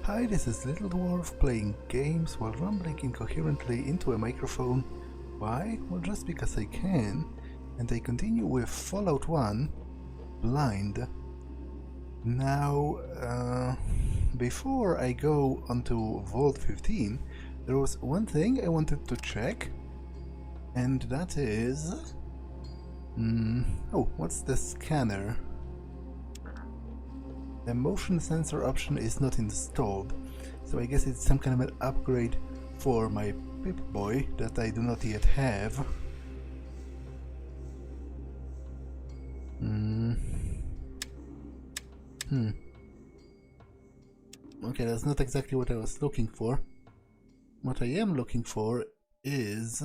Hi, this is Little Dwarf playing games while rambling incoherently into a microphone. Why? Well, just because I can. And I continue with Fallout 1, Blind. Now, before I go onto Vault 15, there was one thing I wanted to check. And that is... oh, what's the scanner? The motion sensor option is not installed, so I guess it's some kind of an upgrade for my Pip-Boy that I do not yet have. Okay, that's not exactly what I was looking for. What I am looking for is...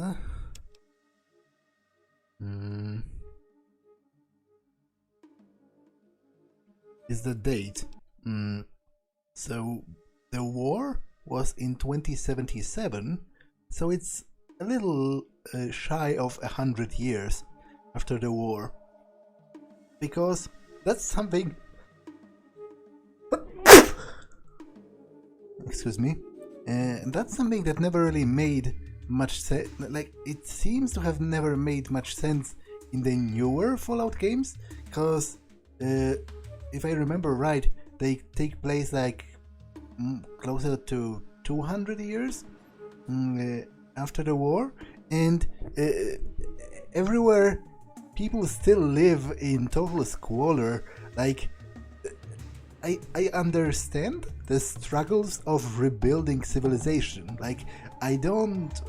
is the date. So the war was in 2077, so it's a little shy of 100 years after the war, because that's something excuse me, that's something that never really made much sense. Like, it seems to have never made much sense in the newer Fallout games, because if I remember right, they take place like closer to 200 years after the war, and everywhere people still live in total squalor. Like, I understand the struggles of rebuilding civilization. Like, I don't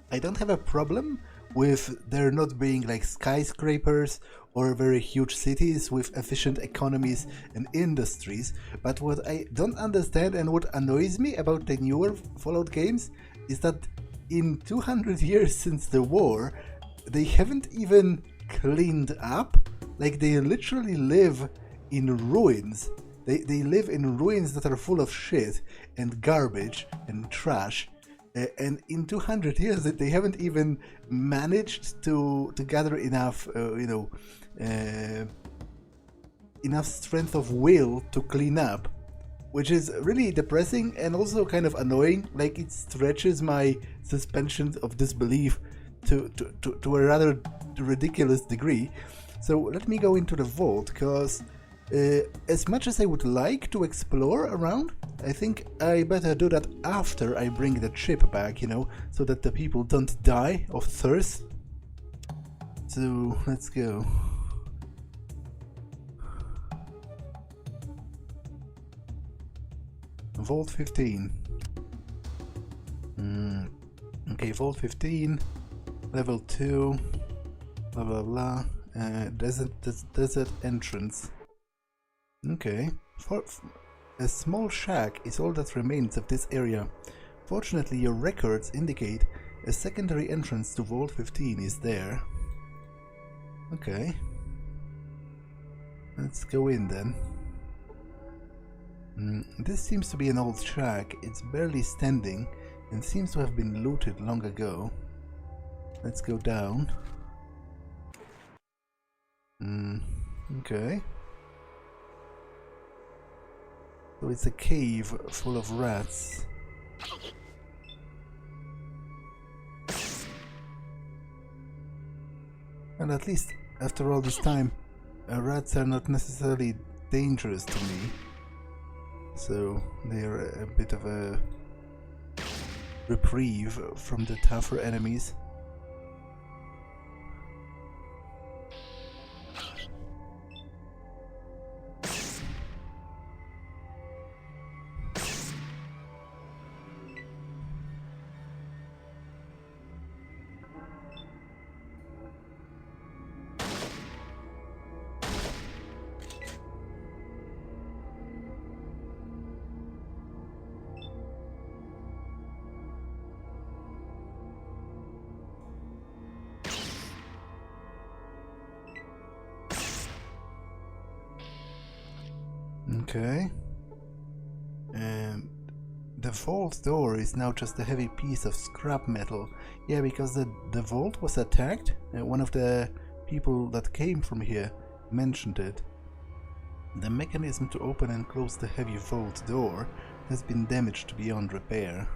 have a problem with there not being like skyscrapers or very huge cities with efficient economies and industries, but what I don't understand and what annoys me about the newer Fallout games is that in 200 years since the war, they haven't even cleaned up. Like, they literally live in ruins. They live in ruins that are full of shit and garbage and trash. And in 200 years, they haven't even managed to gather enough, enough strength of will to clean up, which is really depressing and also kind of annoying. Like, it stretches my suspension of disbelief to a rather ridiculous degree. So let me go into the vault, because as much as I would like to explore around, I think I better do that after I bring the chip back, so that the people don't die of thirst. So let's go. Vault 15. Okay, Vault 15, level 2, blah blah blah, desert entrance. Okay, a small shack is all that remains of this area. Fortunately, your records indicate a secondary entrance to Vault 15 is there. Okay, let's go in then. This seems to be an old shack. It's barely standing and seems to have been looted long ago. Let's go down. Okay. So it's a cave full of rats. And at least after all this time, rats are not necessarily dangerous to me. So they are a bit of a reprieve from the tougher enemies. Okay, and the vault door is now just a heavy piece of scrap metal. Yeah, because the vault was attacked. One of the people that came from here mentioned it. The mechanism to open and close the heavy vault door has been damaged beyond repair.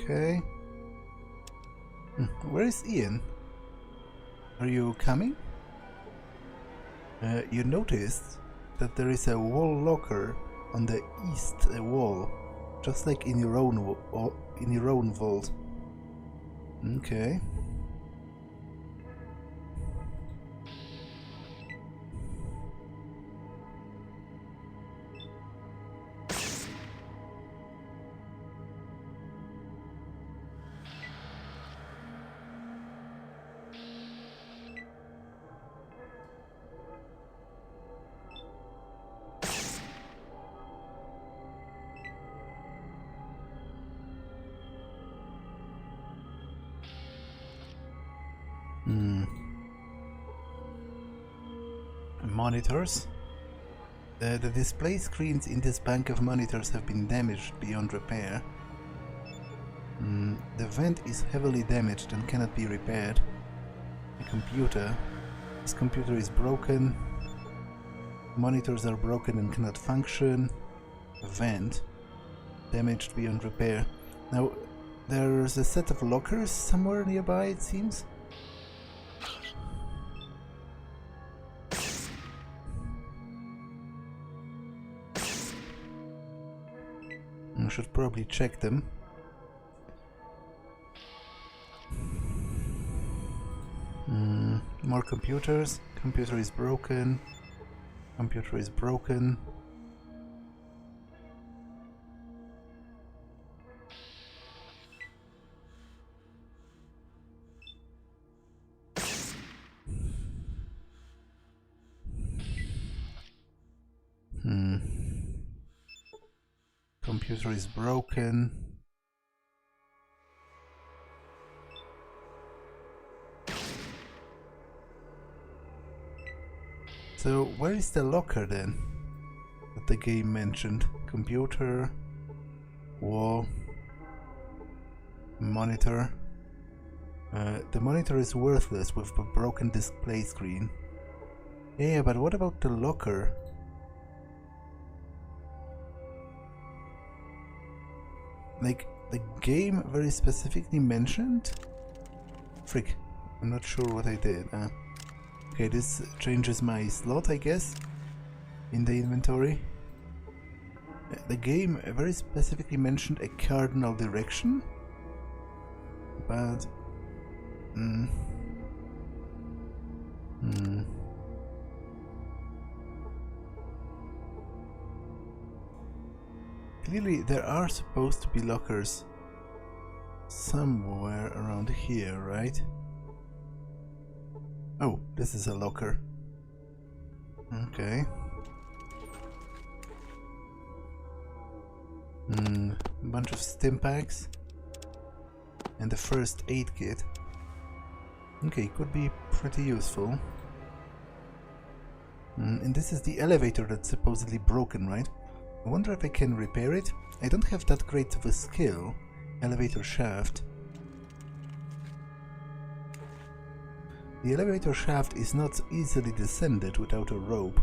Okay. Where is Ian? Are you coming? You noticed that there is a wall locker on the east wall, just like in your own vault. Okay. Monitors. The display screens in this bank of monitors have been damaged beyond repair. The vent is heavily damaged and cannot be repaired. A computer. This computer is broken. Monitors are broken and cannot function. A vent. Damaged beyond repair. Now, there's a set of lockers somewhere nearby, it seems. I should probably check them. More computers. Computer is broken. Computer is broken. Computer is broken. So where is the locker then that the game mentioned? Computer, wall, monitor. The monitor is worthless with a broken display screen. Yeah, but what about the locker? Like, the game very specifically mentioned? Frick, I'm not sure what I did. Okay, this changes my slot, I guess, in the inventory. The game very specifically mentioned a cardinal direction, but... Clearly, there are supposed to be lockers somewhere around here, right? Oh, this is a locker. Okay. A bunch of stim packs. And the first aid kit. Okay, could be pretty useful. And this is the elevator that's supposedly broken, right? I wonder if I can repair it. I don't have that great of a skill. Elevator shaft. The elevator shaft is not easily descended without a rope.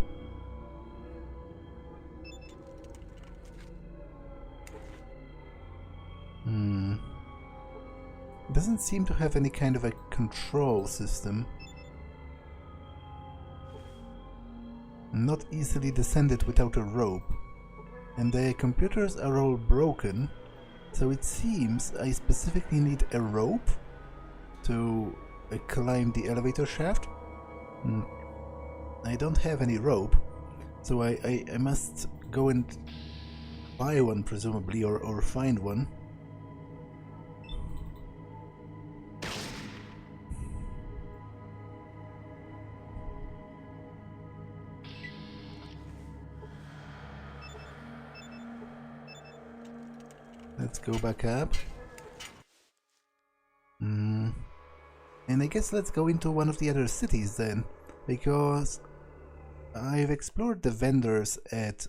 Doesn't seem to have any kind of a control system. Not easily descended without a rope. And the computers are all broken, so it seems I specifically need a rope to climb the elevator shaft. I don't have any rope, so I must go and buy one, presumably, or find one. Let's go back up. And I guess let's go into one of the other cities then, because I've explored the vendors at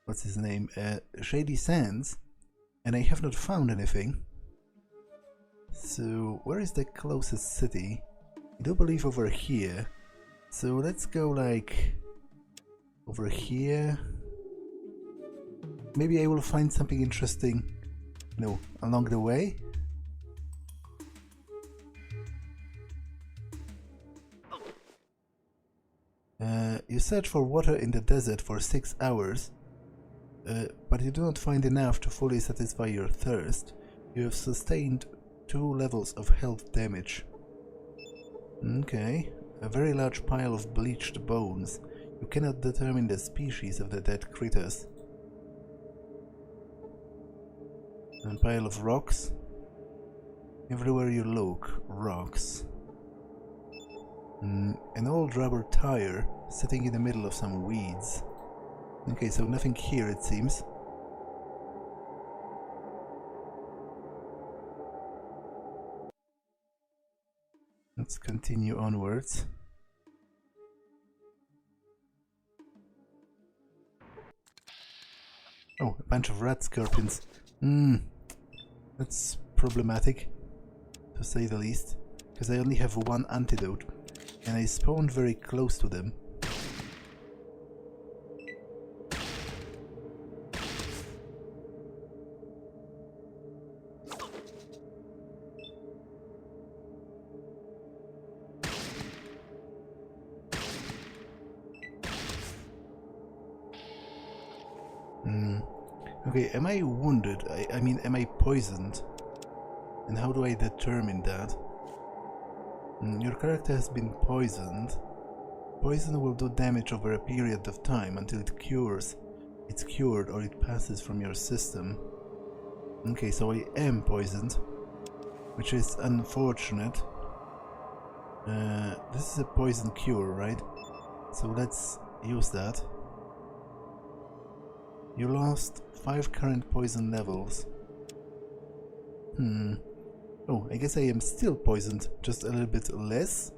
what's his name, Shady Sands, and I have not found anything. So where is the closest city? I do believe over here. So let's go like over here. Maybe I will find something interesting, you know, along the way. You search for water in the desert for 6 hours, but you do not find enough to fully satisfy your thirst. You have sustained 2 levels of health damage. Okay, a very large pile of bleached bones. You cannot determine the species of the dead critters. A pile of rocks. Everywhere you look, rocks. An old rubber tire sitting in the middle of some weeds. Okay, so nothing here it seems. Let's continue onwards. Oh, a bunch of radscorpions. That's problematic, to say the least, because I only have 1 antidote, and I spawned very close to them. Okay, am I wounded? I mean, am I poisoned? And how do I determine that? Your character has been poisoned. Poison will do damage over a period of time until it cures. It's cured or it passes from your system. Okay, so I am poisoned, which is unfortunate. This is a poison cure, right? So let's use that. You lost 5 current poison levels. Oh, I guess I am still poisoned, just a little bit less.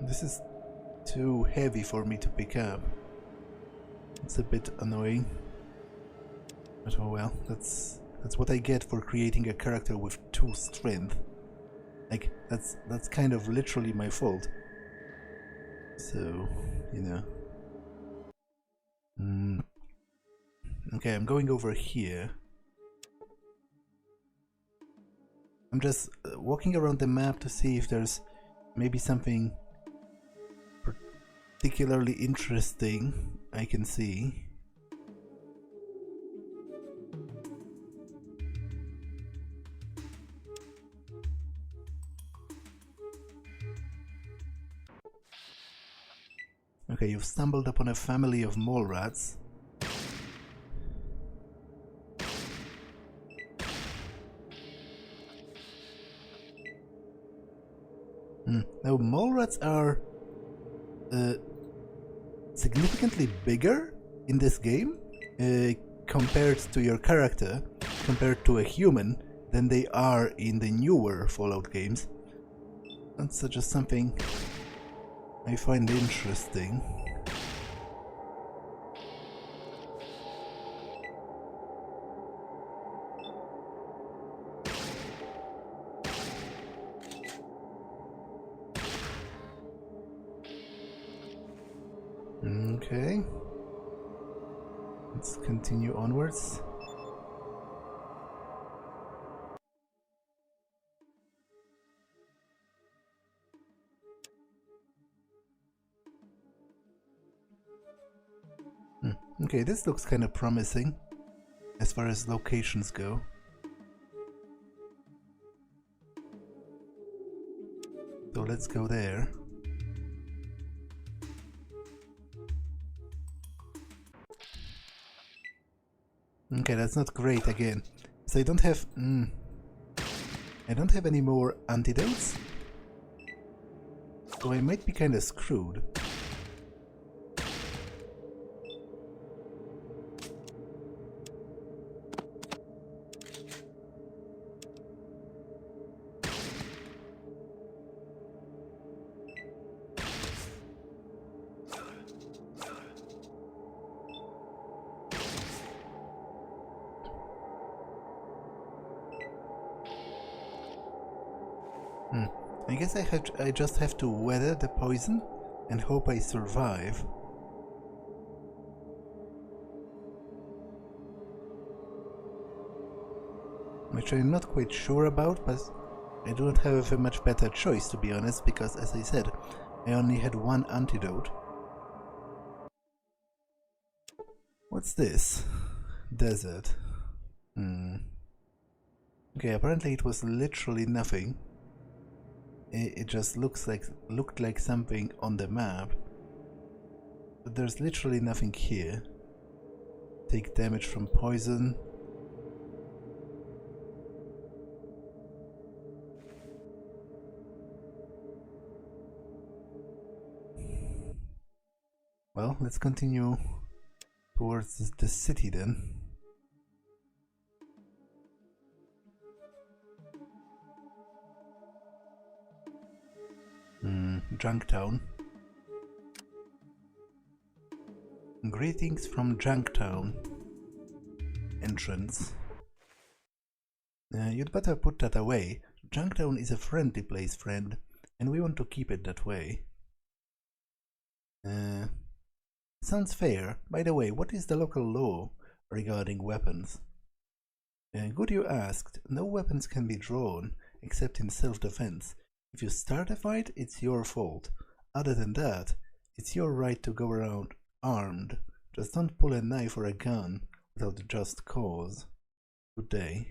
This is too heavy for me to pick up. It's a bit annoying. But oh well, that's what I get for creating a character with 2 strength. Like, that's kind of literally my fault. So, you know. Okay, I'm going over here. I'm just walking around the map to see if there's maybe something particularly interesting I can see. Okay, you've stumbled upon a family of molerats. Now, molerats are significantly bigger in this game compared to your character, compared to a human, than they are in the newer Fallout games. That's just something I find interesting. Okay. Let's continue onwards. Okay, this looks kind of promising as far as locations go. So let's go there. Okay, that's not great again. So I don't have any more antidotes. So I might be kind of screwed. I guess I just have to weather the poison and hope I survive. Which I'm not quite sure about, but I don't have a much better choice, to be honest, because as I said, I only had one antidote. What's this? Desert. Okay, apparently it was literally nothing. It just looked like something on the map. But there's literally nothing here. Take damage from poison. Well, let's continue towards the city then. Junktown. Greetings from Junktown. Entrance. You'd better put that away. Junktown is a friendly place, friend, and we want to keep it that way. Sounds fair. By the way, what is the local law regarding weapons? Good you asked. No weapons can be drawn, except in self-defense. If you start a fight, it's your fault. Other than that, it's your right to go around armed. Just don't pull a knife or a gun without just cause. Good day.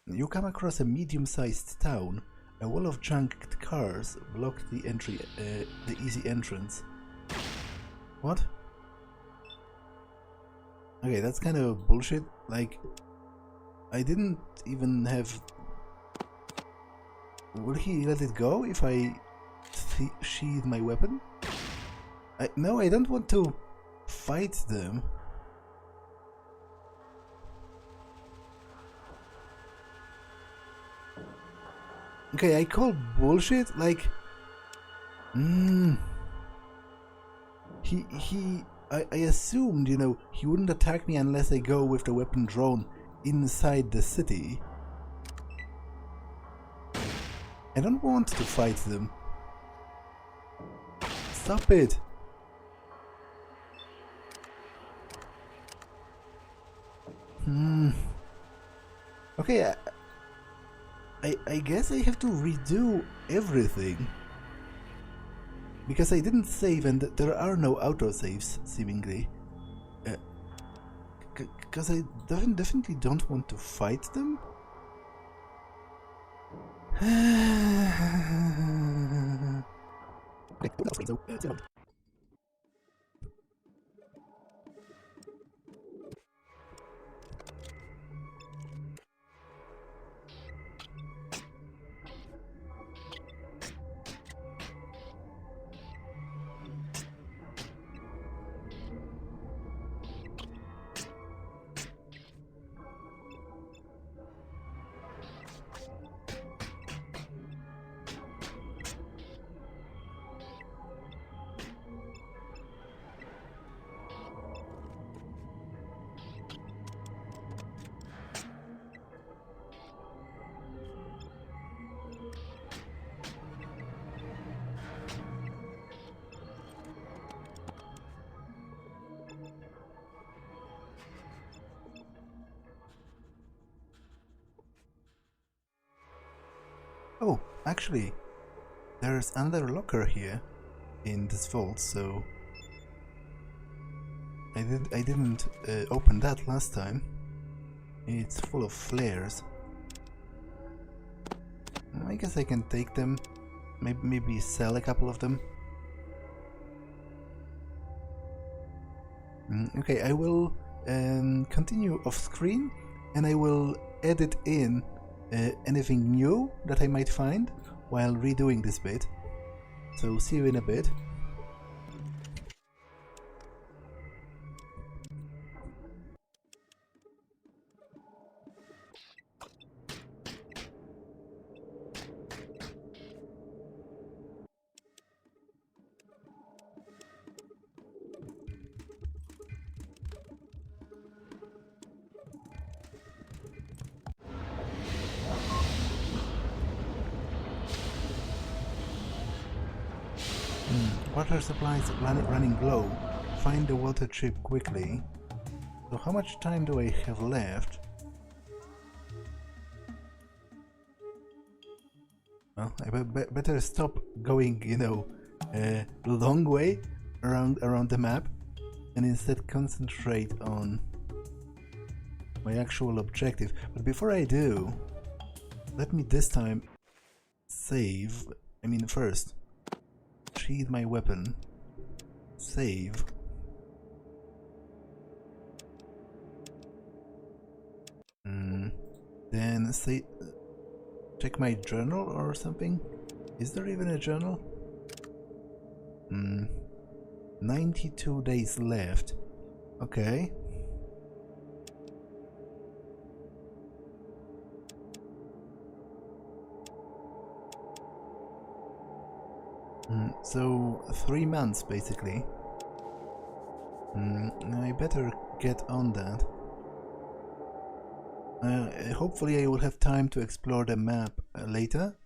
You come across a medium-sized town. A wall of junked cars blocked the entry, the easy entrance. What? Okay, that's kind of bullshit. Like, I didn't even have... Will he let it go if I sheathe my weapon? No, I don't want to fight them. Okay, I call bullshit, like... I assumed, you know, he wouldn't attack me unless I go with the weapon drawn inside the city. I don't want to fight them. Stop it! Okay, I guess I have to redo everything. Because I didn't save and there are no autosaves, seemingly. Because I definitely don't want to fight them. Oh, actually, there's another locker here in this vault, so I didn't open that last time. It's full of flares. I guess I can take them, maybe sell a couple of them. Okay, I will continue off screen and I will edit in anything new that I might find while redoing this bit. So see you in a bit. Water supplies running low. Find the water chip quickly. So how much time do I have left? Well, I better stop going, you know, a long way around the map and instead concentrate on my actual objective. But before I do, let me this time save. I mean, first, sheathe my weapon, save. Then say, check my journal or something. Is there even a journal? 92 days left. Okay. So 3 months basically. I better get on that. Hopefully I will have time to explore the map later.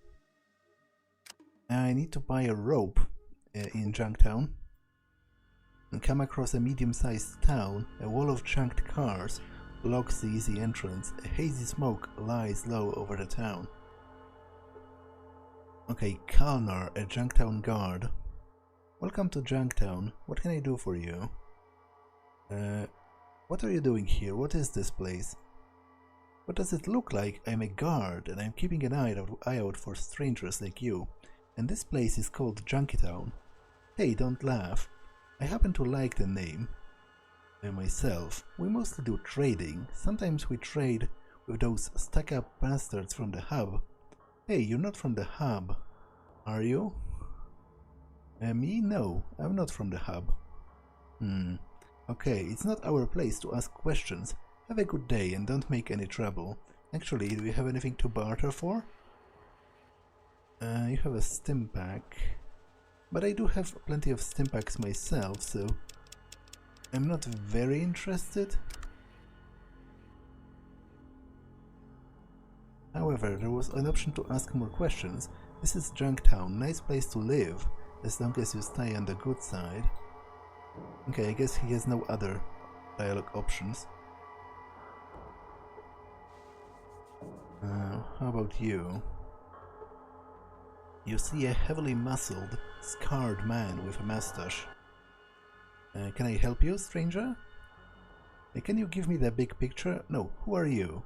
I need to buy a rope in Junktown and come across a medium-sized town. A wall of chunked cars blocks the easy entrance. A hazy smoke lies low over the town. Okay, Kalnar, a Junktown guard. Welcome to Junktown. What can I do for you? What are you doing here? What is this place? What does it look like? I'm a guard and I'm keeping an eye out for strangers like you. And this place is called Junktown. Hey, don't laugh. I happen to like the name. Myself. We mostly do trading. Sometimes we trade with those stuck-up bastards from the hub. Hey, you're not from the hub, are you? Me? No, I'm not from the hub. Okay, it's not our place to ask questions. Have a good day and don't make any trouble. Actually, do you have anything to barter for? You have a stim pack. But I do have plenty of stim packs myself, so I'm not very interested. However, there was an option to ask more questions. This is Junktown, nice place to live, as long as you stay on the good side. Okay, I guess he has no other dialogue options. How about you? You see a heavily muscled, scarred man with a mustache. Can I help you, stranger? Can you give me the big picture? No, who are you?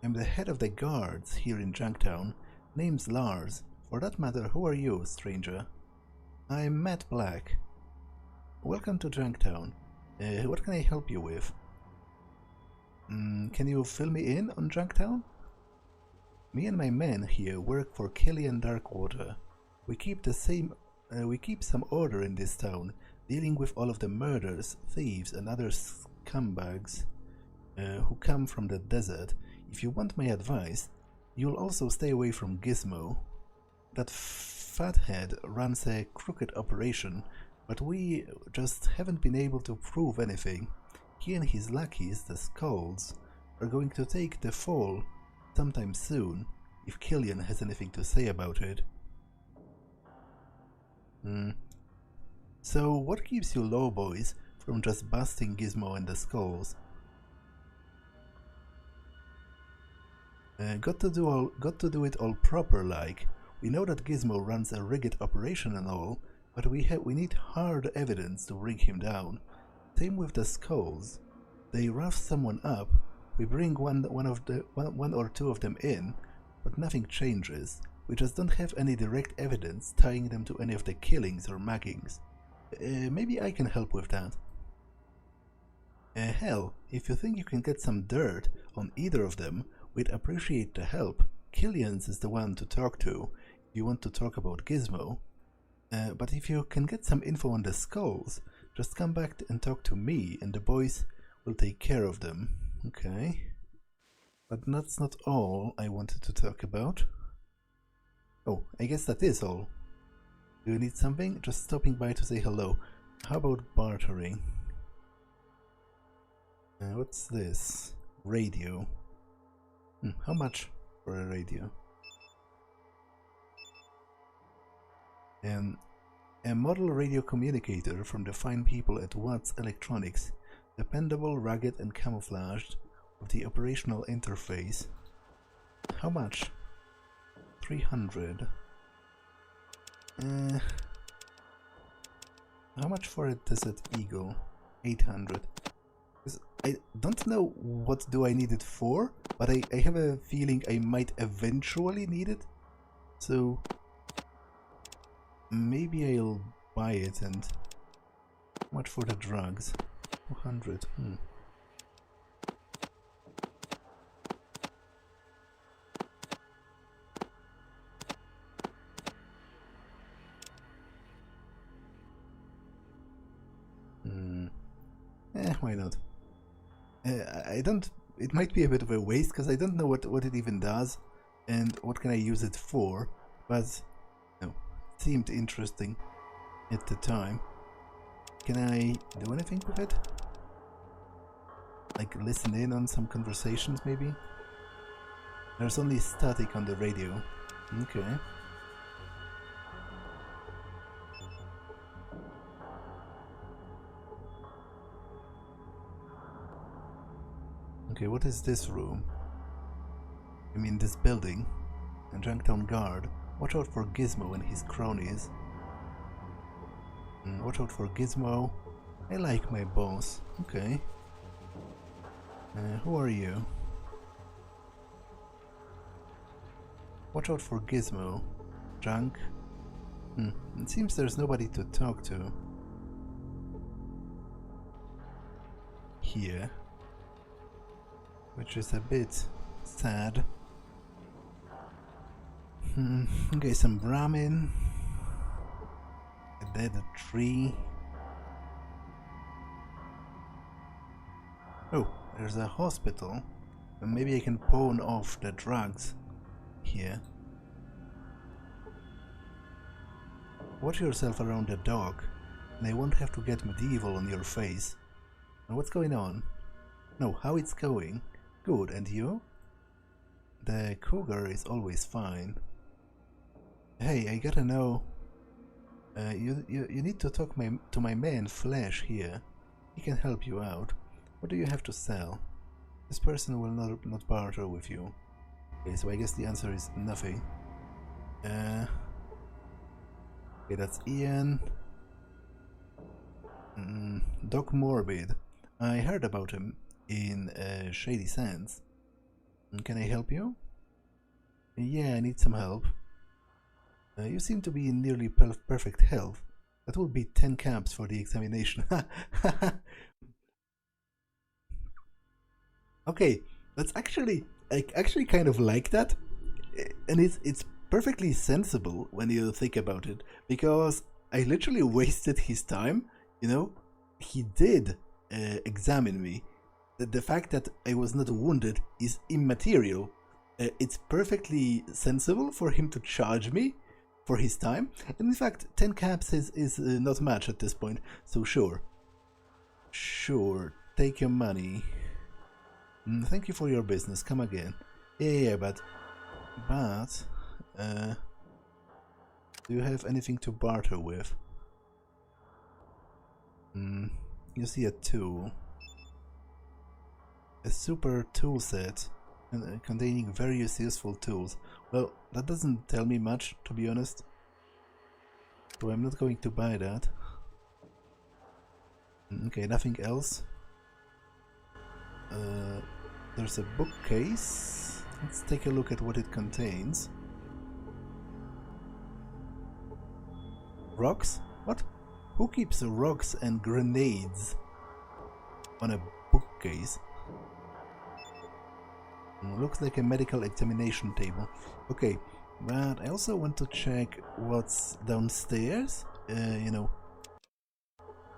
I'm the head of the guards here in Junktown. Name's Lars. For that matter, who are you, stranger? I'm Matt Black. Welcome to Junktown. What can I help you with? Can you fill me in on Junktown? Me and my men here work for Killian Darkwater. We keep some order in this town, dealing with all of the murders, thieves, and other scumbags who come from the desert. If you want my advice, you'll also stay away from Gizmo. That fathead runs a crooked operation, but we just haven't been able to prove anything. He and his lackeys, the Skullz, are going to take the fall sometime soon, if Killian has anything to say about it. So what keeps you lowboys from just busting Gizmo and the Skullz? Got to do it all proper like. We know that Gizmo runs a rigged operation and all, but we need hard evidence to bring him down. Same with the Skullz. They rough someone up, we bring one or two of them in, but nothing changes. We just don't have any direct evidence tying them to any of the killings or muggings. Maybe I can help with that. Hell, if you think you can get some dirt on either of them, we'd appreciate the help. Killian's is the one to talk to if you want to talk about Gizmo. But if you can get some info on the Skullz, just come back and talk to me and the boys will take care of them. Okay. But that's not all I wanted to talk about. Oh, I guess that is all. Do you need something? Just stopping by to say hello. How about bartering? What's this? Radio. How much for a radio? A model radio communicator from the fine people at Watts Electronics. Dependable, rugged and camouflaged with the operational interface. How much? 300. How much for a Desert Eagle? 800. I don't know what do I need it for, but I have a feeling I might eventually need it. So maybe I'll buy it. And how much for the drugs? 200. Why not? I don't. It might be a bit of a waste because I don't know what it even does and what can I use it for. But no, it seemed interesting at the time. Can I do anything with it? Like listen in on some conversations, maybe? There's only static on the radio. Okay. Okay, what is this room? I mean this building. A Junktown guard. Watch out for Gizmo and his cronies. Watch out for Gizmo. I like my boss. Okay. Who are you? Watch out for Gizmo. Junk. It seems there's nobody to talk to. Here. Which is a bit sad. Okay, some ramen. A dead tree. Oh, there's a hospital. Maybe I can pawn off the drugs here. Watch yourself around the dog, and I won't have to get medieval on your face. Now what's going on? No, how it's going? Good, and you? The cougar is always fine. Hey, I gotta know. You need to talk to my man Flash here. He can help you out. What do you have to sell? This person will not barter with you. Okay, so I guess the answer is nothing. Okay, that's Ian. Doc Morbid. I heard about him in Shady Sands. Can I help you? Yeah, I need some help. You seem to be in nearly perfect health. That will be 10 caps for the examination. Okay, that's actually I actually kind of like that, and it's perfectly sensible when you think about it, because I literally wasted his time. You know, he did examine me. The fact that I was not wounded is immaterial. It's perfectly sensible for him to charge me for his time, and in fact 10 caps is not much at this point, so sure, take your money. Thank you for your business, come again. Yeah, but do you have anything to barter with? You see a tool. A super tool set containing various useful tools. Well, that doesn't tell me much, to be honest. So I'm not going to buy that. Okay, nothing else. There's a bookcase. Let's take a look at what it contains. Rocks? What? Who keeps rocks and grenades on a bookcase? Looks like a medical examination table. Okay, but I also want to check what's downstairs, you know,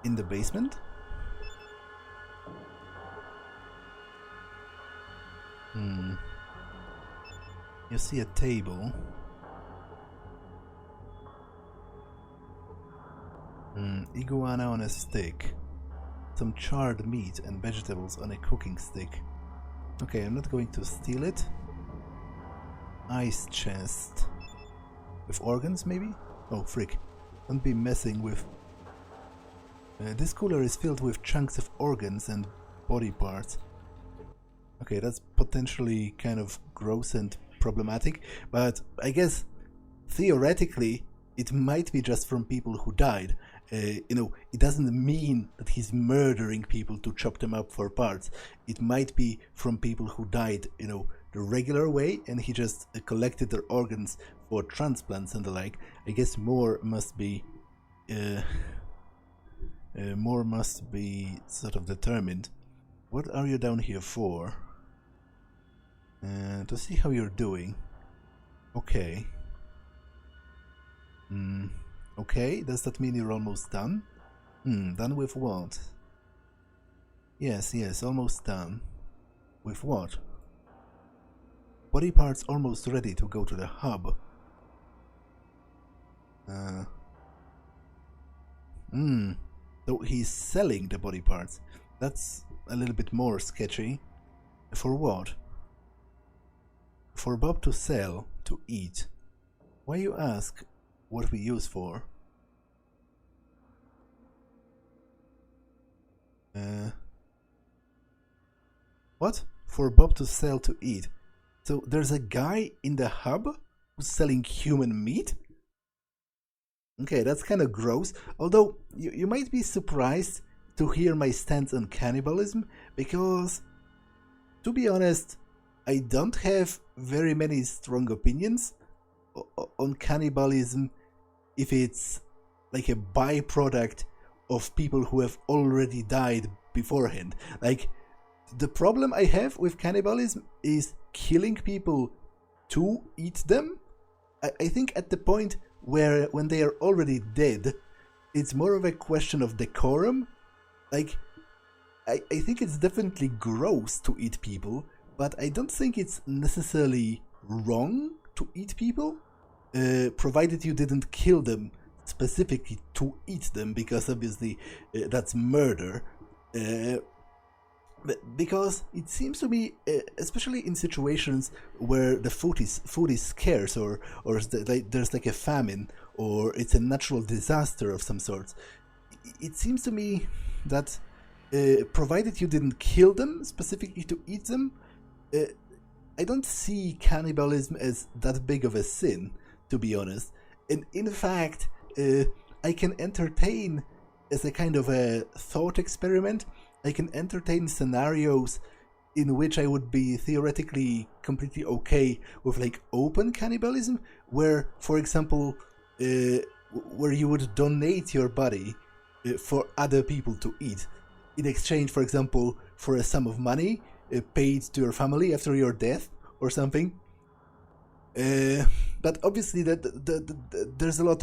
in the basement. You see a table. Iguana on a stick. Some charred meat and vegetables on a cooking stick. Okay, I'm not going to steal it. Ice chest. With organs, maybe? Oh, frick. Don't be messing with... this cooler is filled with chunks of organs and body parts. Okay, that's potentially kind of gross and problematic, but I guess theoretically it might be just from people who died. You know, it doesn't mean that he's murdering people to chop them up for parts. It might be from people who died, you know, the regular way, and he just collected their organs for transplants and the like. I guess more must be sort of determined. What are you down here for? To see how you're doing. Okay. Okay, does that mean you're almost done? Done with what? Yes, almost done. With what? Body parts almost ready to go to the hub. So he's selling the body parts. That's a little bit more sketchy. For what? For Bob to sell, to eat. Why you ask what we use for? What? For Bob to sell, to eat. So there's a guy in the hub who's selling human meat? Okay, that's kind of gross. Although, you might be surprised to hear my stance on cannibalism, because, to be honest, I don't have very many strong opinions on cannibalism if it's like a byproduct of people who have already died beforehand. Like, the problem I have with cannibalism is killing people to eat them. I think at the point where when they are already dead, it's more of a question of decorum. Like, I think it's definitely gross to eat people, but I don't think it's necessarily wrong to eat people, provided you didn't kill them specifically to eat them, because obviously that's murder. Because it seems to me, especially in situations where the food is scarce, or there's like a famine, or it's a natural disaster of some sort, it seems to me that provided you didn't kill them specifically to eat them, I don't see cannibalism as that big of a sin, to be honest. And in fact, I can entertain, as a kind of a thought experiment, I can entertain scenarios in which I would be theoretically completely okay with like open cannibalism, where, for example, where you would donate your body for other people to eat, in exchange, for example, for a sum of money paid to your family after your death or something. But obviously, there's a lot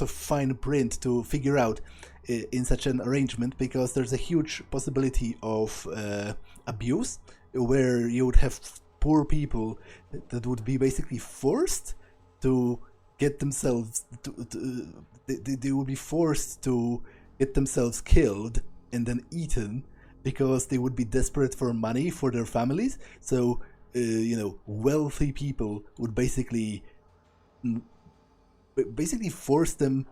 of fine print to figure out in such an arrangement, because there's a huge possibility of abuse, where you would have poor people that would be basically forced to get themselves they would be forced to get themselves killed and then eaten, because they would be desperate for money for their families. So wealthy people would basically force them,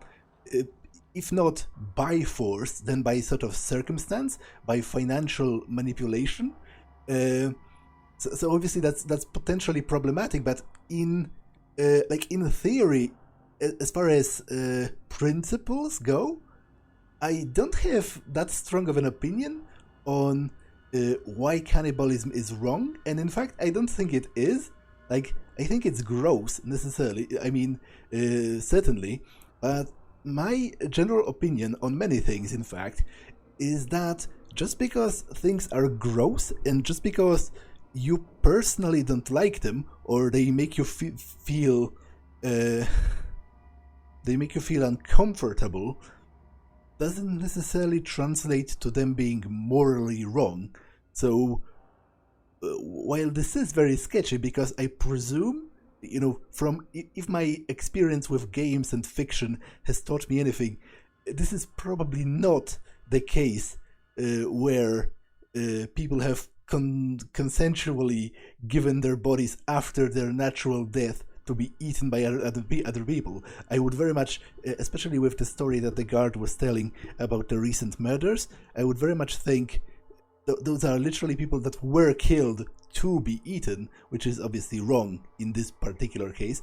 if not by force, then by sort of circumstance, by financial manipulation. So obviously that's potentially problematic, but in theory, as far as principles go, I don't have that strong of an opinion on why cannibalism is wrong, and in fact I don't think it is. Like, I think it's gross necessarily, I mean, certainly, but my general opinion on many things, in fact, is that just because things are gross, and just because you personally don't like them, or they make you feel uncomfortable, doesn't necessarily translate to them being morally wrong. So while this is very sketchy, because I presume, from if my experience with games and fiction has taught me anything, this is probably not the case where people have consensually given their bodies after their natural death to be eaten by other people. I would very much, especially with the story that the guard was telling about the recent murders, I would very much think those are literally people that were killed to be eaten, which is obviously wrong in this particular case.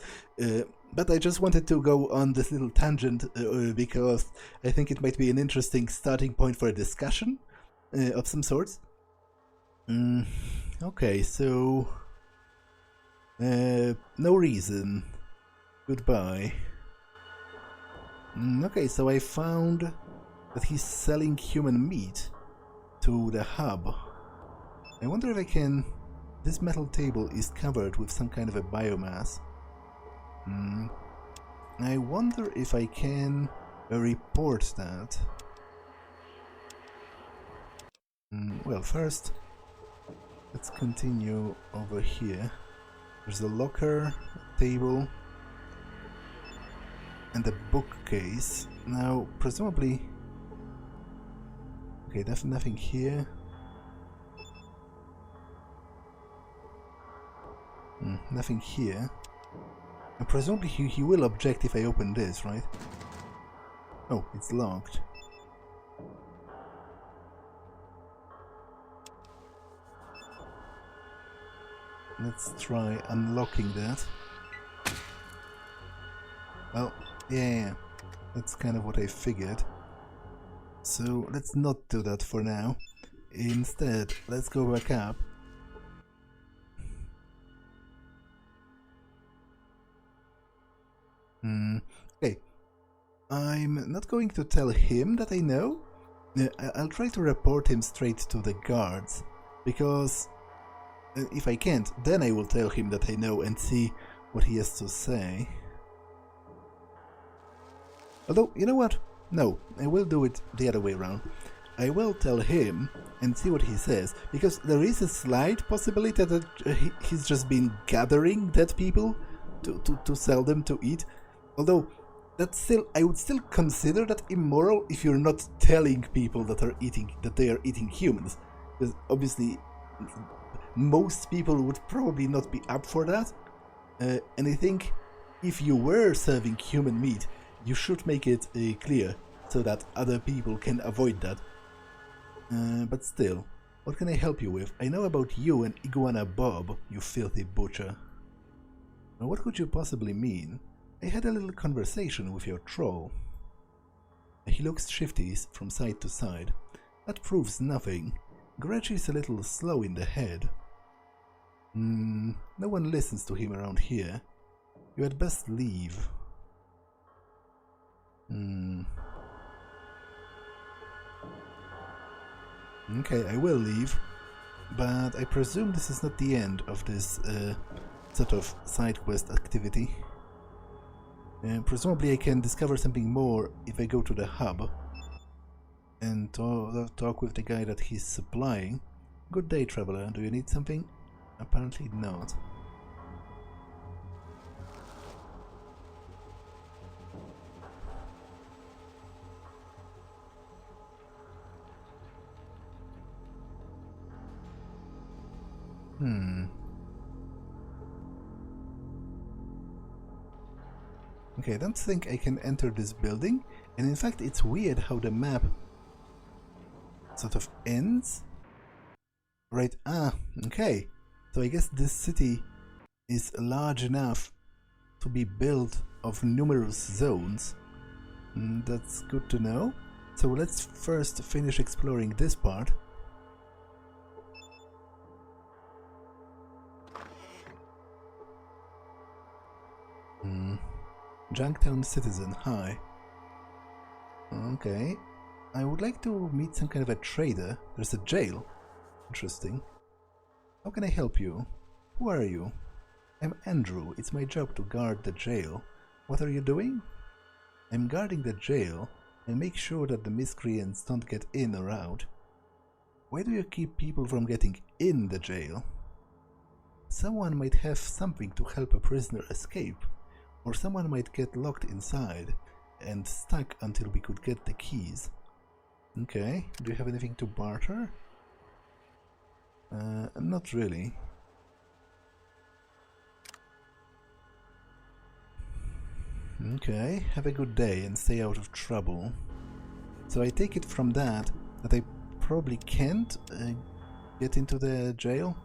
But I just wanted to go on this little tangent because I think it might be an interesting starting point for a discussion of some sorts. Okay, so no reason. Goodbye. Okay, so I found that he's selling human meat to the hub. I wonder if I can... This metal table is covered with some kind of a biomass. I wonder if I can report that. Well, first, let's continue over here. There's a locker, a table, and a bookcase. Now, presumably... Okay, there's nothing here. Nothing here. And presumably he will object if I open this, right? Oh, it's locked. Let's try unlocking that. Well, yeah, that's kind of what I figured. So let's not do that for now. Instead, let's go back up. Okay, I'm not going to tell him that I know. I'll try to report him straight to the guards, because if I can't, then I will tell him that I know and see what he has to say. Although, you know what? No, I will do it the other way around. I will tell him and see what he says, because there is a slight possibility that he's just been gathering dead people to sell them to eat. Although, that's still, I would still consider that immoral if you're not telling people that they are eating humans, because obviously most people would probably not be up for that. And I think if you were serving human meat, you should make it clear so that other people can avoid that. But still, what can I help you with? I know about you and Iguana Bob, you filthy butcher. Now, what could you possibly mean? I had a little conversation with your troll. He looks shifty from side to side. That proves nothing. Gretsch is a little slow in the head. No one listens to him around here. You had best leave. Okay, I will leave, but I presume this is not the end of this sort of side quest activity. Presumably I can discover something more if I go to the hub and talk with the guy that he's supplying. Good day, traveler. Do you need something? Apparently not. Okay, I don't think I can enter this building, and in fact it's weird how the map sort of ends. Right, okay. So I guess this city is large enough to be built of numerous zones. That's good to know. So let's first finish exploring this part. Junktown citizen, hi. Okay. I would like to meet some kind of a trader. There's a jail. Interesting. How can I help you? Who are you? I'm Andrew. It's my job to guard the jail. What are you doing? I'm guarding the jail and make sure that the miscreants don't get in or out. Why do you keep people from getting in the jail? Someone might have something to help a prisoner escape. Or someone might get locked inside and stuck until we could get the keys. Okay, do you have anything to barter? Not really. Okay, have a good day and stay out of trouble. So I take it from that I probably can't get into the jail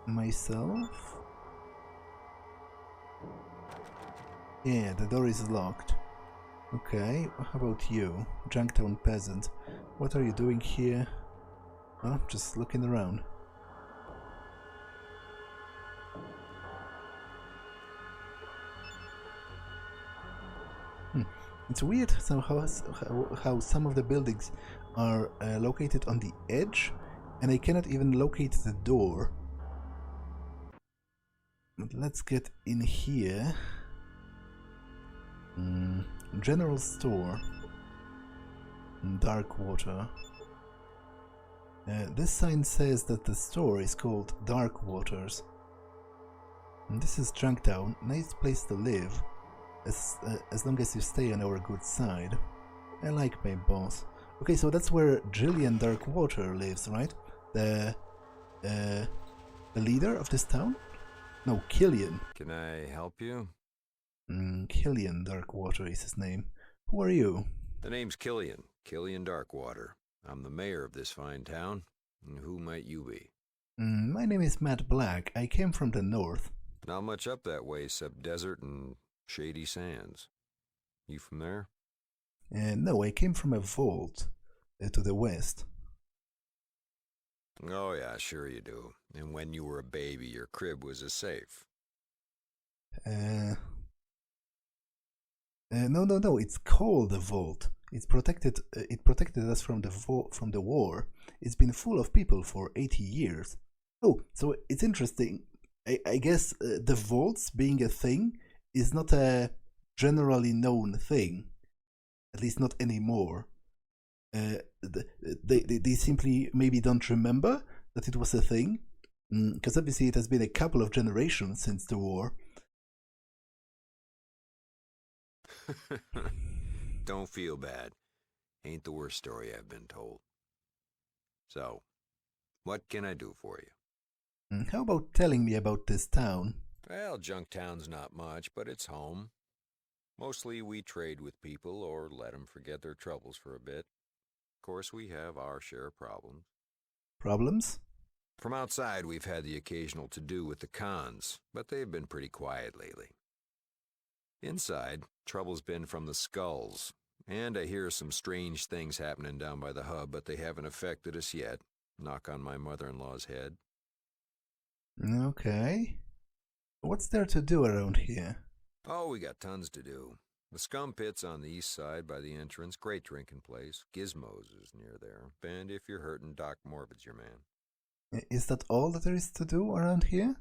myself. Yeah, the door is locked. Okay, how about you, Junktown peasant? What are you doing here? Oh, just looking around. It's weird how some of the buildings are located on the edge, and I cannot even locate the door. But let's get in here. General store. Dark water. This sign says that the store is called Dark Waters. And this is Junktown, nice place to live, as long as you stay on our good side. I like my boss. Okay, so that's where Killian Darkwater lives, right? The leader of this town? No, Killian. Can I help you? Killian Darkwater is his name. Who are you? The name's Killian. Killian Darkwater. I'm the mayor of this fine town. And who might you be? My name is Matt Black. I came from the north. Not much up that way except desert and shady sands. You from there? No, I came from a vault to the west. Oh yeah, sure you do. And when you were a baby, your crib was a safe. No. It's called the vault. It protected us from the war. It's been full of people for 80 years. Oh, so it's interesting. I guess the vaults being a thing is not a generally known thing. At least not anymore. They simply maybe don't remember that it was a thing. Because obviously it has been a couple of generations since the war. Don't feel bad. Ain't the worst story I've been told. So, what can I do for you? How about telling me about this town? Well, Junktown's not much, but it's home. Mostly we trade with people or let them forget their troubles for a bit. Of course, we have our share of problems. Problems? From outside, we've had the occasional to-do with the cons, but they've been pretty quiet lately. Inside, trouble's been from the Skullz, and I hear some strange things happening down by the hub, but they haven't affected us yet. Knock on my mother-in-law's head. Okay. What's there to do around here? Oh, we got tons to do. The scum pit's on the east side by the entrance. Great drinking place. Gizmo's is near there. And if you're hurting, Doc Morbid's your man. Is that all that there is to do around here?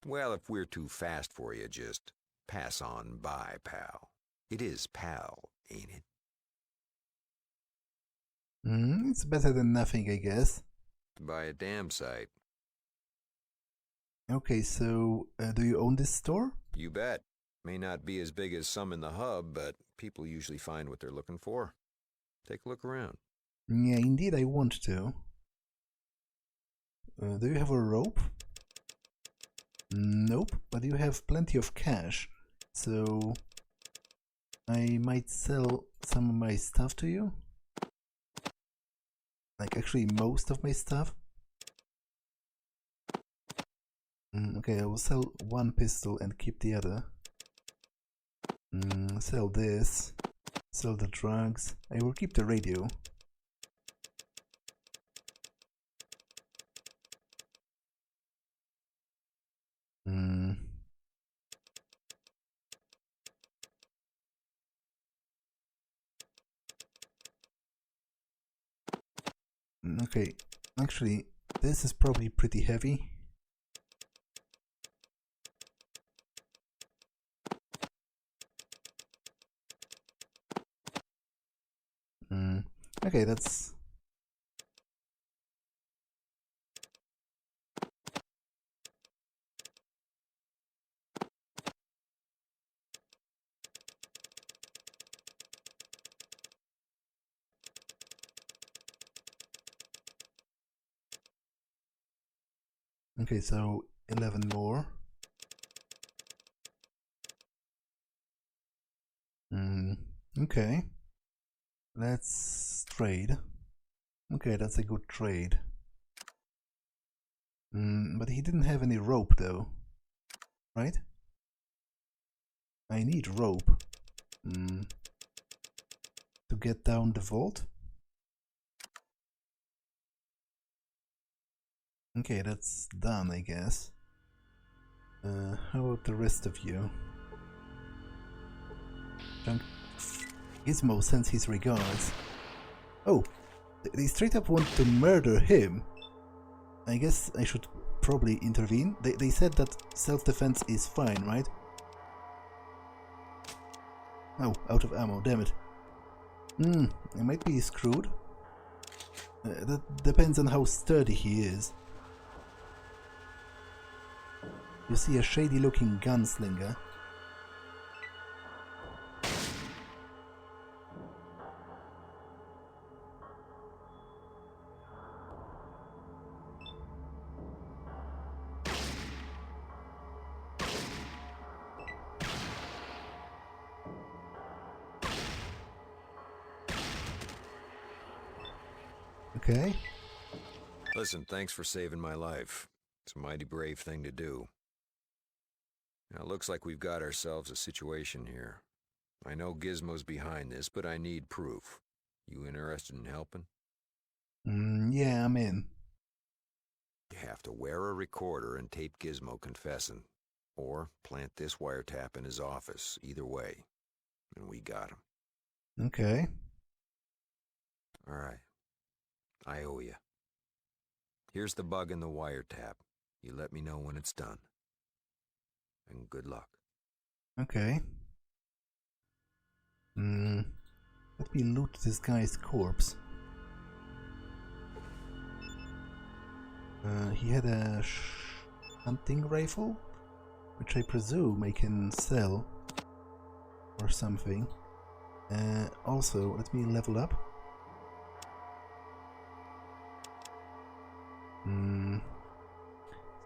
Well, if we're too fast for you, just pass on by, pal. It is pal, ain't it? It's better than nothing, I guess. By a damn sight. Okay, so do you own this store? You bet. May not be as big as some in the hub, but people usually find what they're looking for. Take a look around. Yeah, indeed I want to. Do you have a rope? Nope, but you have plenty of cash, so I might sell some of my stuff to you. Like actually most of my stuff. Okay, I will sell one pistol and keep the other. Sell this. Sell the drugs. I will keep the radio. Okay, actually, this is probably pretty heavy. Okay, that's... Okay, so 11 more. Okay. Let's trade. Okay, that's a good trade. But he didn't have any rope though. Right? I need rope. To get down the vault. Okay, that's done, I guess. How about the rest of you? Gizmo sends his regards. Oh, they straight up want to murder him. I guess I should probably intervene. They said that self-defense is fine, right? Oh, out of ammo, damn it. I might be screwed. That depends on how sturdy he is. You see a shady-looking gunslinger. Okay. Listen, thanks for saving my life. It's a mighty brave thing to do. Now, it looks like we've got ourselves a situation here. I know Gizmo's behind this, but I need proof. You interested in helping? Yeah, I'm in. You have to wear a recorder and tape Gizmo confessing. Or plant this wiretap in his office. Either way. And we got him. Okay. All right. I owe you. Here's the bug in the wiretap. You let me know when it's done. And good luck. Okay. Let me loot this guy's corpse. He had a hunting rifle, which I presume I can sell or something. Also, let me level up.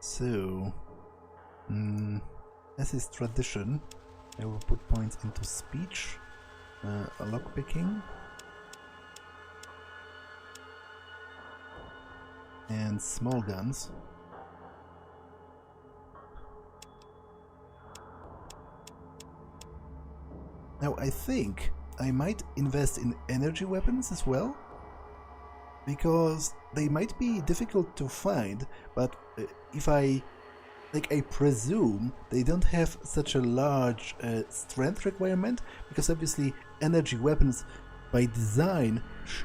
So, as is tradition, I will put points into speech, lockpicking, and small guns. Now I think I might invest in energy weapons as well, because they might be difficult to find, but if I presume they don't have such a large strength requirement, because obviously energy weapons by design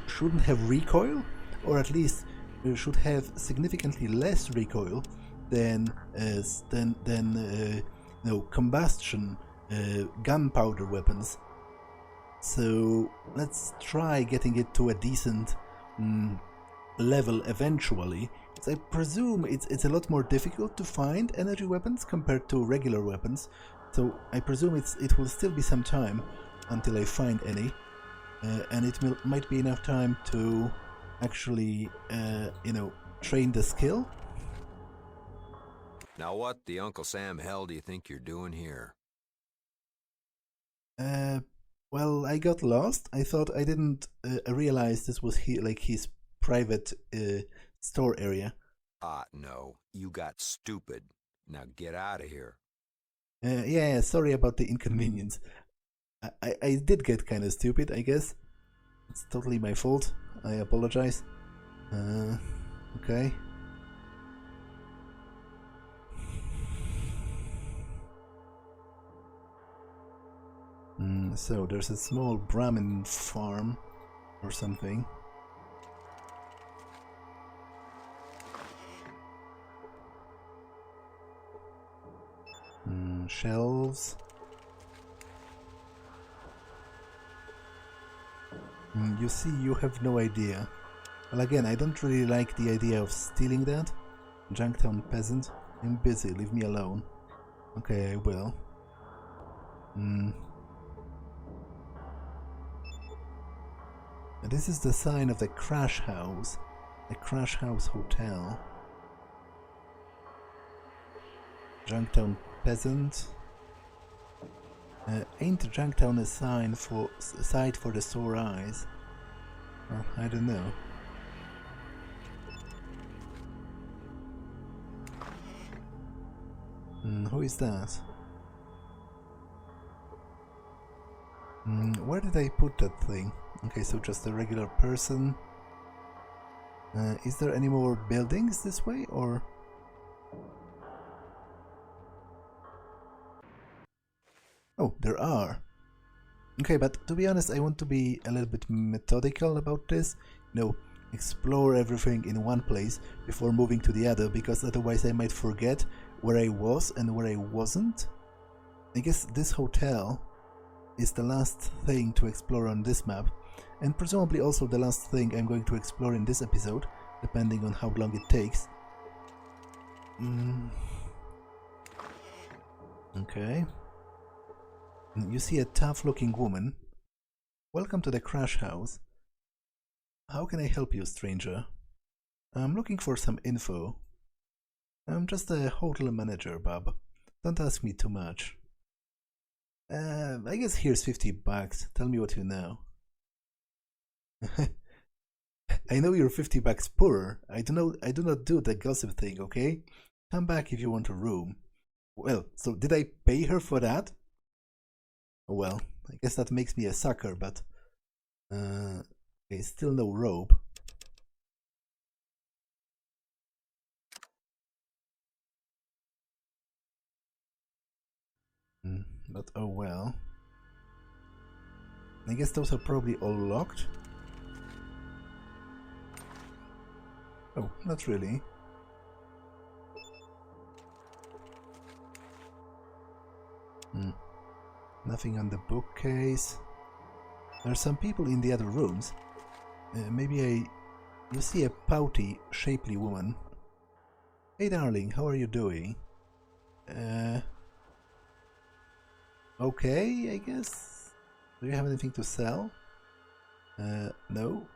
shouldn't have recoil, or at least should have significantly less recoil than combustion gunpowder weapons. So let's try getting it to a decent level eventually. I presume it's a lot more difficult to find energy weapons compared to regular weapons, so I presume it will still be some time until I find any, and it might be enough time to actually, train the skill. Now what the Uncle Sam hell do you think you're doing here? Well, I got lost. I thought I didn't realize this was his private store area. No. You got stupid. Now get out of here. Yeah, sorry about the inconvenience. I did get kind of stupid, I guess. It's totally my fault. I apologize. Okay. So there's a small Brahmin farm or something. Shelves. You see, you have no idea. Well, again, I don't really like the idea of stealing that. Junktown peasant. I'm busy, leave me alone. Okay, I will. This is the sign of the Crash House. The Crash House Hotel. Junktown peasant. Ain't Junktown a site for the sore eyes? Oh, I don't know. Who is that? Where did I put that thing? Okay, so just a regular person. Is there any more buildings this way, or...? Oh, there are. Okay, but to be honest, I want to be a little bit methodical about this. You know, explore everything in one place before moving to the other, because otherwise I might forget where I was and where I wasn't. I guess this hotel is the last thing to explore on this map, and presumably also the last thing I'm going to explore in this episode, depending on how long it takes. Okay. You see a tough-looking woman. Welcome to the crash house. How can I help you, stranger? I'm looking for some info. I'm just a hotel manager, bub. Don't ask me too much. I guess here's $50. Tell me what you know. I know you're $50 poorer. I do not do the gossip thing, okay? Come back if you want a room. Well, so did I pay her for that? Well, I guess that makes me a sucker, but okay, still no rope. But oh well. I guess those are probably all locked. Oh, not really. Nothing on the bookcase. There are some people in the other rooms. You see a pouty, shapely woman. Hey darling, how are you doing? Okay, I guess. Do you have anything to sell? No.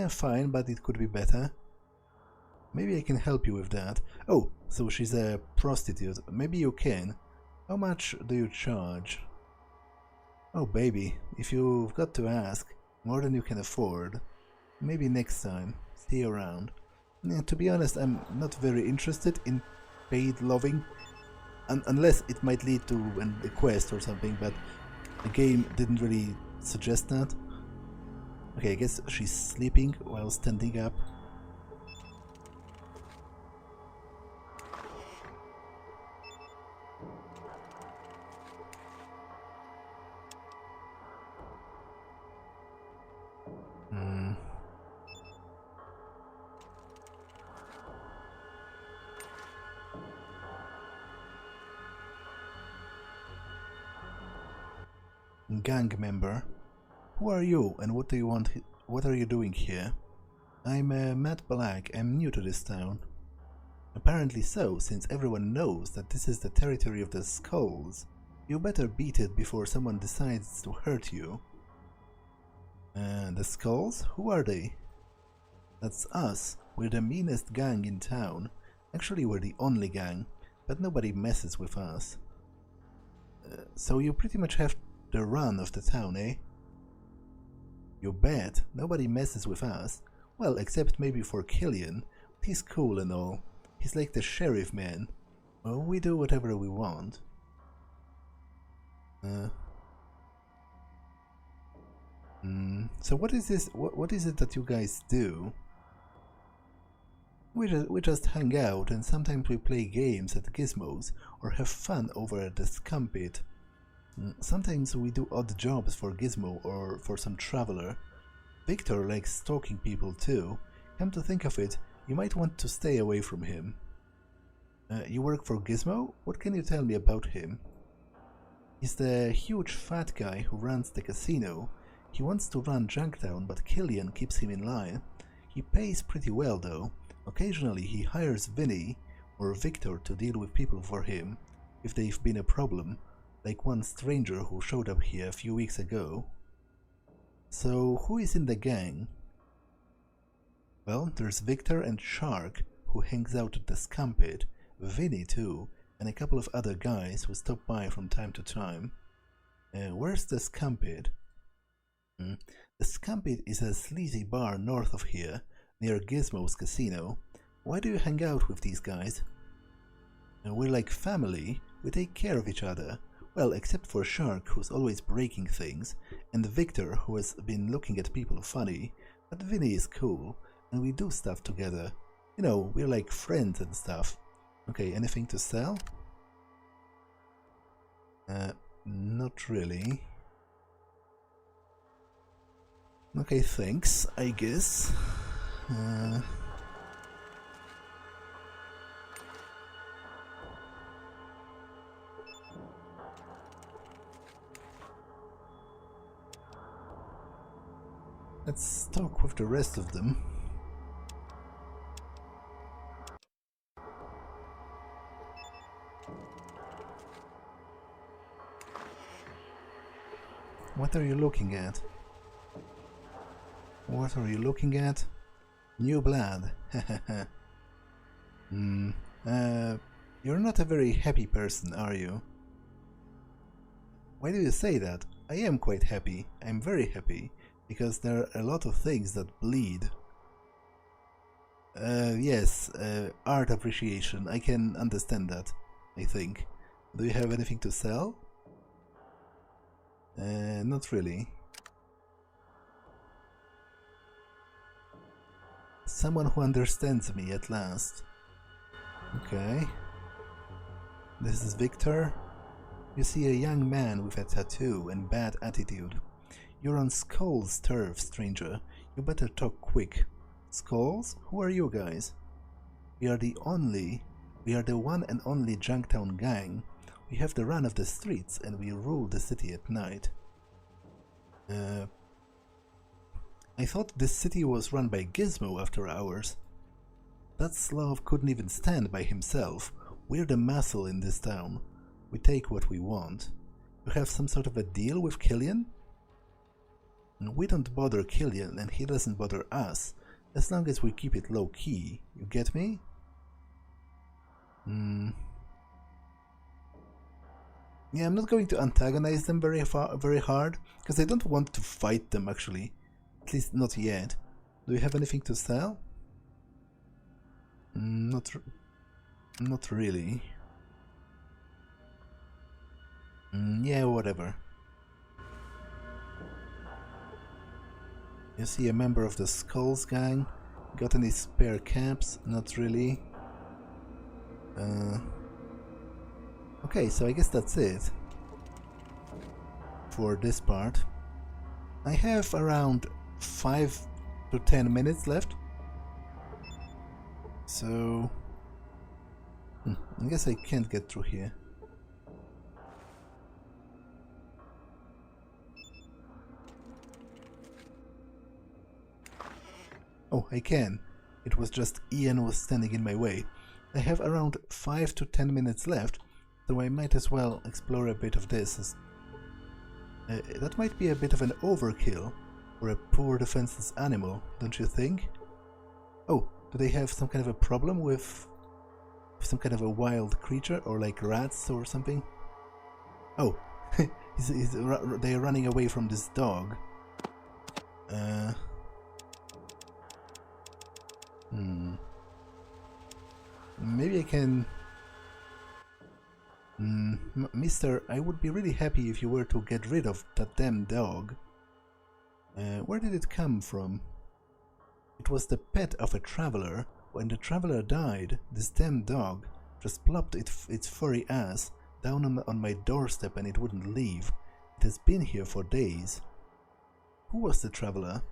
Fine, but it could be better. Maybe I can help you with that. Oh, so she's a prostitute. Maybe you can. How much do you charge? Oh baby, if you've got to ask, more than you can afford. Maybe next time. See you around. To be honest, I'm not very interested in paid loving. Unless it might lead to a quest or something, but the game didn't really suggest that. Okay, I guess she's sleeping while standing up. Gang member. Who are you and what do you want? What are you doing here? I'm Matt Black. I'm new to this town. Apparently so, since everyone knows that this is the territory of the Skullz. You better beat it before someone decides to hurt you. The Skullz? Who are they? That's us. We're the meanest gang in town. Actually, we're the only gang, but nobody messes with us. So you pretty much have the run of the town, eh? You bet. Nobody messes with us. Well, except maybe for Killian. He's cool and all. He's like the sheriff man. Well, we do whatever we want. So what is this? What is it that you guys do? We just hang out and sometimes we play games at Gizmos or have fun over at the Scum Pit. Sometimes we do odd jobs for Gizmo or for some traveler. Victor likes stalking people too. Come to think of it, you might want to stay away from him. You work for Gizmo? What can you tell me about him? He's the huge fat guy who runs the casino. He wants to run Junktown, but Killian keeps him in line. He pays pretty well though. Occasionally he hires Vinny or Victor to deal with people for him, if they've been a problem, like one stranger who showed up here a few weeks ago. So who is in the gang? Well, there's Victor and Shark, who hangs out at the Scum Pit, Vinny too, and a couple of other guys who stop by from time to time. Where's the Scumpid? The Scumpid is a sleazy bar north of here, near Gizmo's casino. Why do you hang out with these guys? We're like family, we take care of each other. Well, except for Shark, who's always breaking things, and Victor, who has been looking at people funny, but Vinny is cool, and we do stuff together. You know, we're like friends and stuff. Okay, anything to sell? Not really. Okay, thanks, I guess. Let's talk with the rest of them. What are you looking at? What are you looking at? New blood. You're not a very happy person, are you? Why do you say that? I am quite happy. I'm very happy. Because there are a lot of things that bleed. Yes, art appreciation. I can understand that, I think. Do you have anything to sell? Not really. Someone who understands me at last. Okay. This is Victor. You see a young man with a tattoo and bad attitude. You're on Skullz turf, stranger. You better talk quick. Skullz? Who are you guys? We are the one and only Junktown gang. We have the run of the streets and we rule the city at night. I thought this city was run by Gizmo after hours. That Slav couldn't even stand by himself. We're the muscle in this town. We take what we want. You have some sort of a deal with Killian? We don't bother Killian and he doesn't bother us, as long as we keep it low-key. You get me? Yeah, I'm not going to antagonize them very hard, because I don't want to fight them actually. At least not yet. Do you have anything to sell? Not really. Yeah, whatever. You see a member of the Skullz gang? Got any spare caps? Not really. Okay, so I guess that's it for this part. I have around 5 to 10 minutes left. So I guess I can't get through here. Oh, I can. It was just Ian was standing in my way. I have around 5 to 10 minutes left, so I might as well explore a bit of this. That might be a bit of an overkill for a poor defenseless animal, don't you think? Oh, do they have some kind of a problem with some kind of a wild creature, or like rats or something? Oh, they're running away from this dog. Maybe I can... Mister, I would be really happy if you were to get rid of that damn dog. Where did it come from? It was the pet of a traveler. When the traveler died, this damn dog just plopped its furry ass down on my doorstep and it wouldn't leave. It has been here for days. Who was the traveler?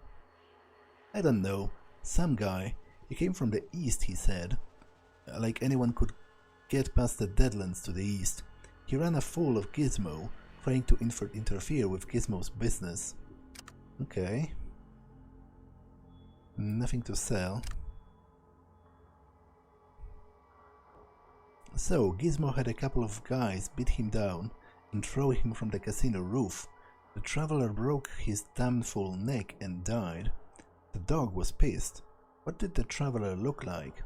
I don't know. Some guy. He came from the east, he said. Like anyone could get past the Deadlands to the east. He ran afoul of Gizmo, trying to interfere with Gizmo's business. Okay. Nothing to sell. So, Gizmo had a couple of guys beat him down and throw him from the casino roof. The traveler broke his damn full neck and died. The dog was pissed. What did the traveler look like?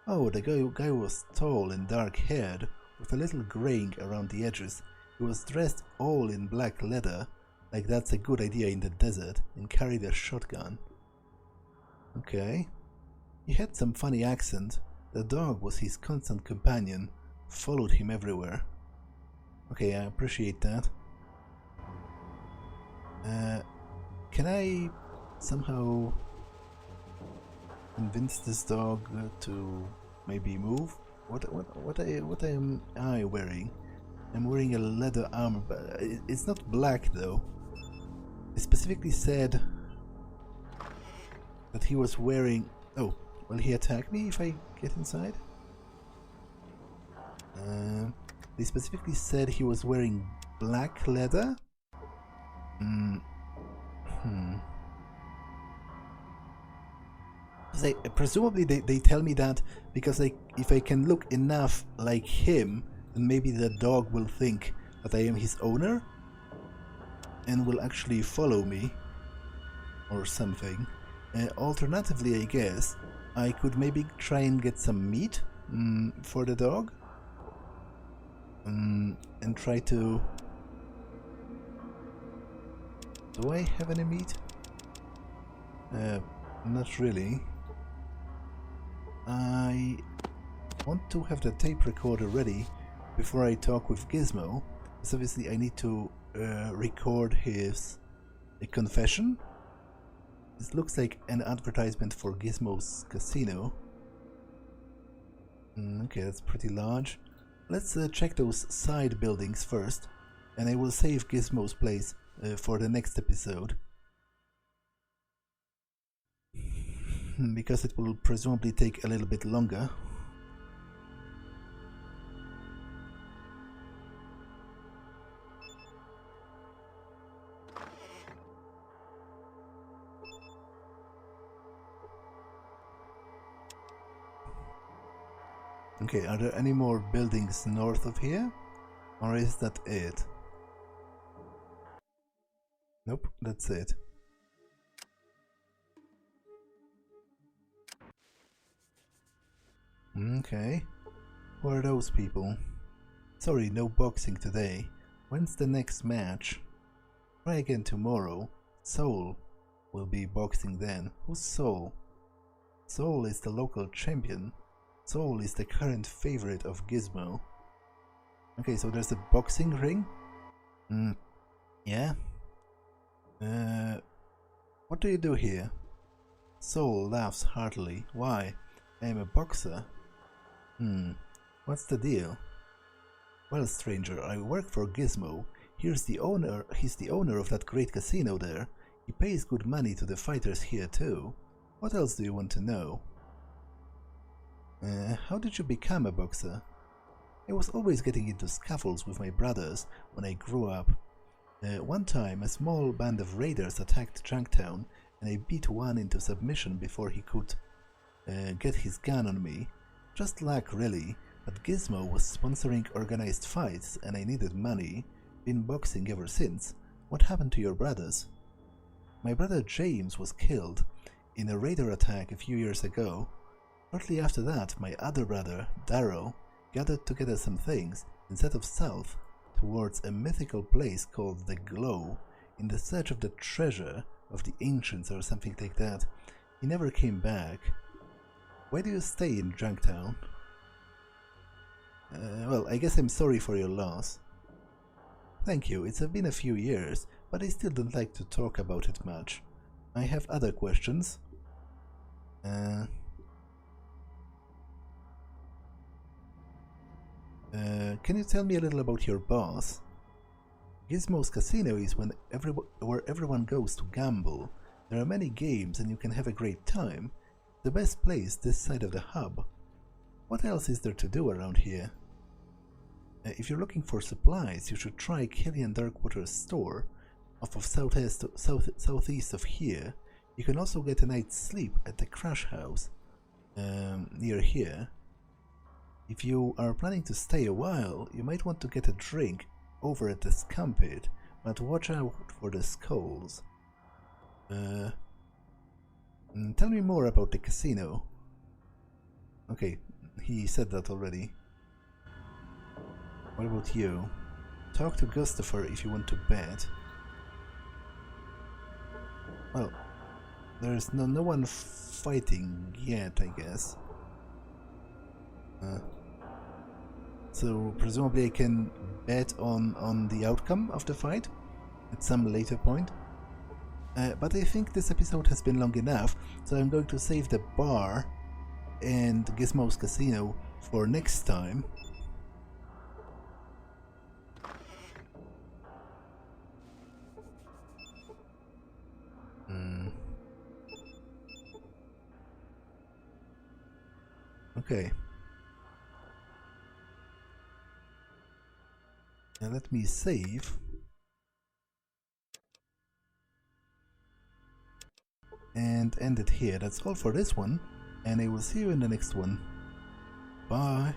Oh, the guy was tall and dark-haired, with a little graying around the edges. He was dressed all in black leather, like that's a good idea in the desert, and carried a shotgun. Okay. He had some funny accent. The dog was his constant companion, followed him everywhere. Okay, I appreciate that. Can I somehow convince this dog to maybe move? What am I wearing? I'm wearing a leather armor, but it's not black though. It specifically said that he was wearing... Oh, will he attack me if I get inside? They specifically said he was wearing black leather? Presumably they tell me that because if I can look enough like him, then maybe the dog will think that I am his owner and will actually follow me or something. Alternatively, I guess I could maybe try and get some meat for the dog and try to... Do I have any meat? Not really. I want to have the tape recorder ready before I talk with Gizmo, because obviously I need to record his confession. This looks like an advertisement for Gizmo's casino. Okay, that's pretty large. Let's check those side buildings first, and I will save Gizmo's place for the next episode. Because it will presumably take a little bit longer. Okay, are there any more buildings north of here? Or is that it? Nope, that's it. Okay. Who are those people? Sorry, no boxing today. When's the next match? Try again tomorrow. Soul will be boxing then. Who's Soul? Soul is the local champion. Soul is the current favorite of Gizmo. Okay, so there's a boxing ring? Yeah? What do you do here? Soul laughs heartily. Why? I am a boxer. What's the deal? Well, stranger, I work for Gizmo. He's the owner of that great casino there. He pays good money to the fighters here too. What else do you want to know? How did you become a boxer? I was always getting into scuffles with my brothers when I grew up. One time, a small band of raiders attacked Junktown, and I beat one into submission before he could get his gun on me. Just luck, really, but Gizmo was sponsoring organized fights and I needed money. Been boxing ever since. What happened to your brothers? My brother James was killed in a raider attack a few years ago. Shortly after that, my other brother, Darrow, gathered together some things and set off south towards a mythical place called the Glow in the search of the treasure of the ancients or something like that. He never came back. Why do you stay in Junktown? Well, I guess I'm sorry for your loss. Thank you, it's been a few years, but I still don't like to talk about it much. I have other questions. Can you tell me a little about your boss? Gizmo's casino is where everyone goes to gamble. There are many games and you can have a great time. The best place this side of the hub. What else is there to do around here? If you're looking for supplies, you should try Killian Darkwater's store off of southeast of here. You can also get a night's sleep at the Crash House near here. If you are planning to stay a while, you might want to get a drink over at the Scum Pit, but watch out for the Skullz. Tell me more about the casino. Okay, he said that already. What about you? Talk to Gustafer if you want to bet. Well, there's no one fighting yet, I guess. So presumably I can bet on the outcome of the fight at some later point. But I think this episode has been long enough, so I'm going to save the bar and Gizmo's Casino for next time. Okay. Now let me save. And end it here. That's all for this one, and I will see you in the next one. Bye.